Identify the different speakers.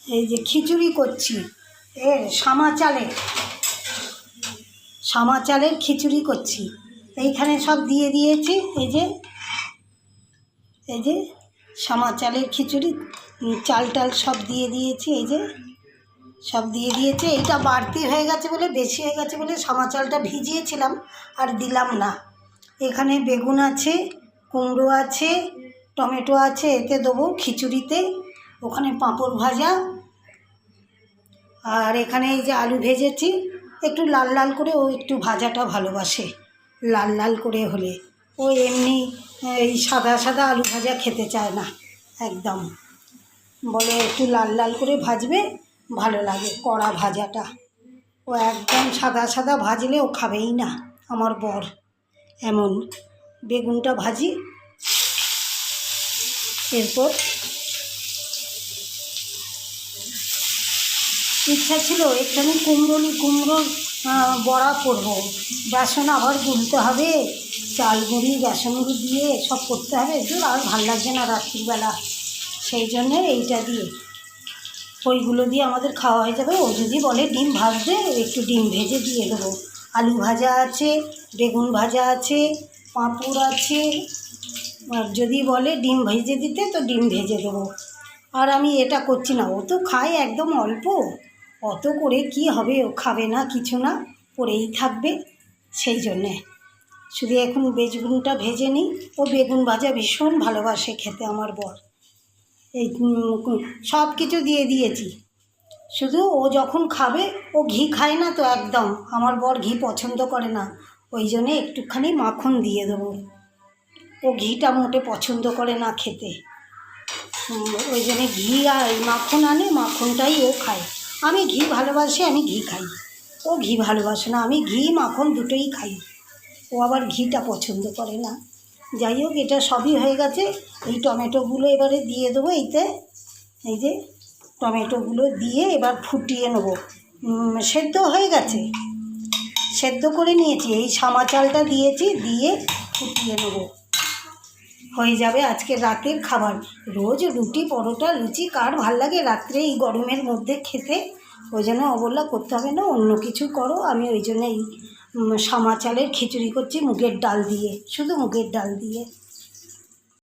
Speaker 1: এই যে খিচুড়ি করছি, এর সামা চালের খিচুড়ি করছি। এইখানে সব দিয়ে দিয়েছি, এই যে সামা চালের খিচুড়ি, চাল টাল সব দিয়ে দিয়েছি, এই যে সব দিয়ে দিয়েছে। এইটা বাড়তি হয়ে গেছে বলে, বেশি হয়ে গেছে বলে সামা চালটা ভিজিয়েছিলাম আর দিলাম না। এখানে বেগুন আছে, কুমড়ো আছে, টমেটো আছে, এতে দেবো খিচুড়িতে। ওখানে পাঁপড় ভাজা, আর এখানে এই যে আলু ভেজেছি, একটু লাল লাল করে। ও একটু ভাজাটা ভালোবাসে, লাল লাল করে হলে। ও এমনি এই সাদা সাদা আলু ভাজা খেতে চায় না একদম, বলে একটু লাল লাল করে ভাজবে, ভালো লাগে কড়া ভাজাটা। ও একদম সাদা সাদা ভাজলে ও খাবেই না আমার বর। এমন বেগুনটা ভাজি, এরপর ইচ্ছা ছিল একটুখানি কুমড়োর বড়া করব। বেসন আবার গুলতে হবে, চাল গুঁড়ি বেসন গুঁড়ি দিয়ে সব করতে হবে, আর ভালো লাগছে না রাত্রিবেলা। সেই জন্যে এইটা দিয়ে, ওইগুলো দিয়ে আমাদের খাওয়া হয়ে যাবে। ও যদি বলে ডিম ভাজতে, একটু ডিম ভেজে দিয়ে দেবো। আলু ভাজা আছে, বেগুন ভাজা আছে, পাঁপড় আছে, আর যদি বলে ডিম ভেজে দিতে তো ডিম ভেজে দেবো। আর আমি এটা করছি না, ও তো খায় একদম অল্প, অত করে কি হবে, ও খাবে না, কিছু না, পড়েই থাকবে। সেই জন্যে শুধু এখন বেগুনটা ভেজে নিই। ও বেগুন ভাজা ভীষণ ভালোবাসে খেতে আমার বর। এই সব কিছু দিয়ে দিয়েছি, শুধু ও যখন খাবে, ও ঘি খায় না তো একদম, আমার বর ঘি পছন্দ করে না, ওই জন্যে একটুখানি মাখন দিয়ে দেবো। ও ঘিটা মোটে পছন্দ করে না খেতে, ওই জন্যে ঘি আর মাখন আনে, মাখনটাই ও খায়। আমি ঘি ভালোবাসি, আমি ঘি খাই। ও ঘি ভালোবাসে না, আমি ঘি মাখন দুটোই খাই। ও আবার ঘিটা পছন্দ করে না। যাই হোক, এটা সবই হয়ে গেছে। এই টমেটোগুলো এবারে দিয়ে দেবো এইতে। এই যে টমেটোগুলো দিয়ে এবার ফুটিয়ে নেব। সেদ্ধ হয়ে গেছে, সেদ্ধ করে নিয়েছি, এই সামা চালটা দিয়েছি, দিয়ে ফুটিয়ে নেব। হয়ে যাবে আজকে রাতের খাবার। রোজ রুটি পরোটা লুচি কার ভাল লাগে রাত্রে এই গরমের মধ্যে খেতে? ওই জন্য অবহেলা করতে হবে না, অন্য কিছু করো। আমি ওই জন্য এই সামা চালের খিচুড়ি করছি মুগের ডাল দিয়ে, শুধু মুগের ডাল দিয়ে।